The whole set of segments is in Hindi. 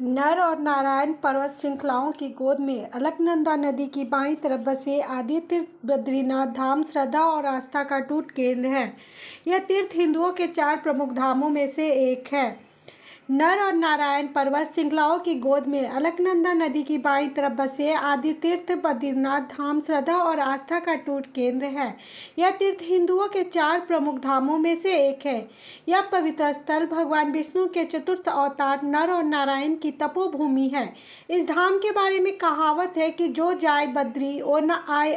नर और नारायण पर्वत श्रृंखलाओं की गोद में अलकनंदा नदी की बाईं तरफ बसे आदि तीर्थ बद्रीनाथ धाम श्रद्धा और आस्था का अटूट केंद्र है। यह तीर्थ हिंदुओं के 4 प्रमुख धामों में से एक है। नर और नारायण पर्वत श्रृंखलाओं की गोद में अलकनंदा नदी की बाईं तरफ बसे आदि तीर्थ बद्रीनाथ धाम श्रद्धा और आस्था का अटूट केंद्र है। यह तीर्थ हिंदुओं के 4 प्रमुख धामों में से एक है। यह पवित्र स्थल भगवान विष्णु के चतुर्थ अवतार नर और नारायण की तपोभूमि है। इस धाम के बारे में कहावत है कि जो जाए बद्री और न आए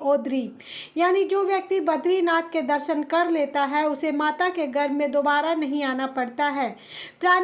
ओदरी, यानी जो व्यक्ति बद्रीनाथ के दर्शन कर लेता है उसे माता के गर्भ में दोबारा नहीं आना पड़ता है।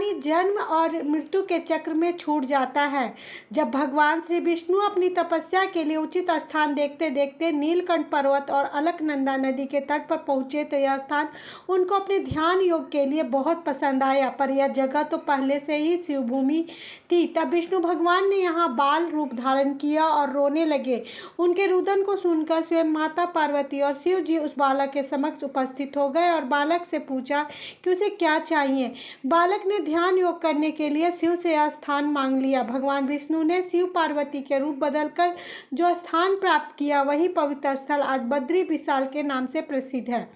जन्म और मृत्यु के चक्र में छूट जाता है। जब भगवान श्री विष्णु अपनी तपस्या के लिए उचित स्थान देखते देखते नीलकंठ पर्वत और अलकनंदा नदी के तट पर पहुंचे तो यह स्थान उनको अपने ध्यान योग के लिए बहुत पसंद आया। पर यह जगह तो पहले से ही शिवभूमि थी। तब विष्णु भगवान ने यहाँ बाल रूप धारण किया और रोने लगे। उनके रुदन को सुनकर स्वयं माता पार्वती और शिव जी उस बालक के समक्ष उपस्थित हो गए और बालक से पूछा कि उसे क्या चाहिए। बालक ने ध्यान योग करने के लिए शिव से यह स्थान मांग लिया। भगवान विष्णु ने शिव पार्वती के रूप बदलकर जो स्थान प्राप्त किया वही पवित्र स्थल आज बद्री विशाल के नाम से प्रसिद्ध है।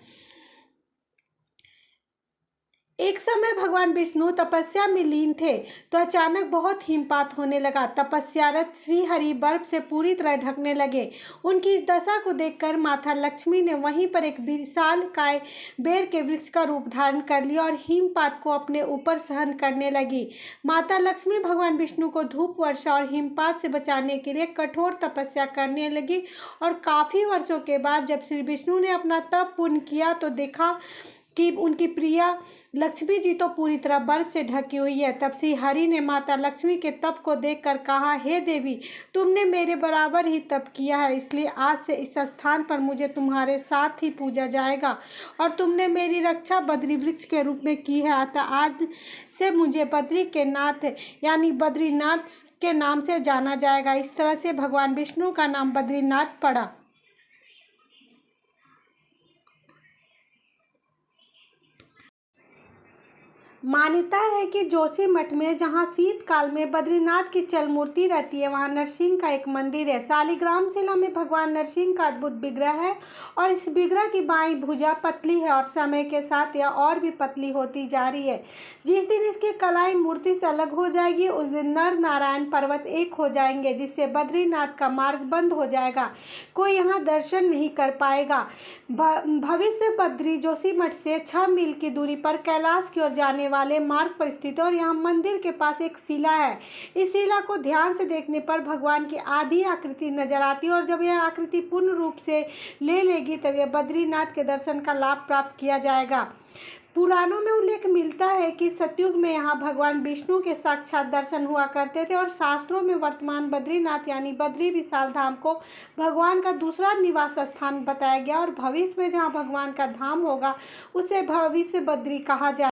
एक समय भगवान विष्णु तपस्या में लीन थे तो अचानक बहुत हिमपात होने लगा। तपस्यारत श्री हरि बर्फ से पूरी तरह ढकने लगे। उनकी इस दशा को देखकर माता लक्ष्मी ने वहीं पर एक विशालकाय बेर के वृक्ष का रूप धारण कर लिया और हिमपात को अपने ऊपर सहन करने लगी। माता लक्ष्मी भगवान विष्णु को धूप वर्षा और हिमपात से बचाने के लिए कठोर तपस्या करने लगी और काफ़ी वर्षों के बाद जब श्री विष्णु ने अपना तप पूर्ण किया तो देखा कि उनकी प्रिया लक्ष्मी जी तो पूरी तरह बर्फ से ढकी हुई है। तब श्री हरि ने माता लक्ष्मी के तप को देखकर कहा, हे देवी, तुमने मेरे बराबर ही तप किया है, इसलिए आज से इस स्थान पर मुझे तुम्हारे साथ ही पूजा जाएगा और तुमने मेरी रक्षा बद्री वृक्ष के रूप में की है। अतः आज से मुझे बद्री के नाथ यानी बद्रीनाथ के नाम से जाना जाएगा। इस तरह से भगवान विष्णु का नाम बद्रीनाथ पड़ा। मान्यता है कि जोशीमठ में जहां शीतकाल में बद्रीनाथ की चल मूर्ति रहती है वहां नरसिंह का एक मंदिर है। शालिग्राम शिला में भगवान नरसिंह का अद्भुत विग्रह है और इस विग्रह की बाईं भुजा पतली है और समय के साथ यह और भी पतली होती जा रही है। जिस दिन इसकी कलाई मूर्ति से अलग हो जाएगी उस दिन नर नारायण पर्वत एक हो जाएंगे, जिससे बद्रीनाथ का मार्ग बंद हो जाएगा। कोई यहाँ दर्शन नहीं कर पाएगा। भविष्य बद्री जोशीमठ से 6 मील की दूरी पर कैलाश की ओर जाने वाले मार्ग पर स्थित है और यहाँ मंदिर के पास एक शिला है। इस शिला को ध्यान से देखने पर भगवान की आधी आकृति नजर आती है और जब यह आकृति पूर्ण रूप से ले लेगी तब यह बद्रीनाथ के दर्शन का लाभ प्राप्त किया जाएगा। पुराणों में उल्लेख मिलता है कि सतयुग में यहाँ भगवान विष्णु के साक्षात दर्शन हुआ करते थे और शास्त्रों में वर्तमान बद्रीनाथ यानी बद्री विशाल धाम को भगवान का दूसरा निवास स्थान बताया गया और भविष्य में जहाँ भगवान का धाम होगा उसे भविष्य बद्री कहा जाए।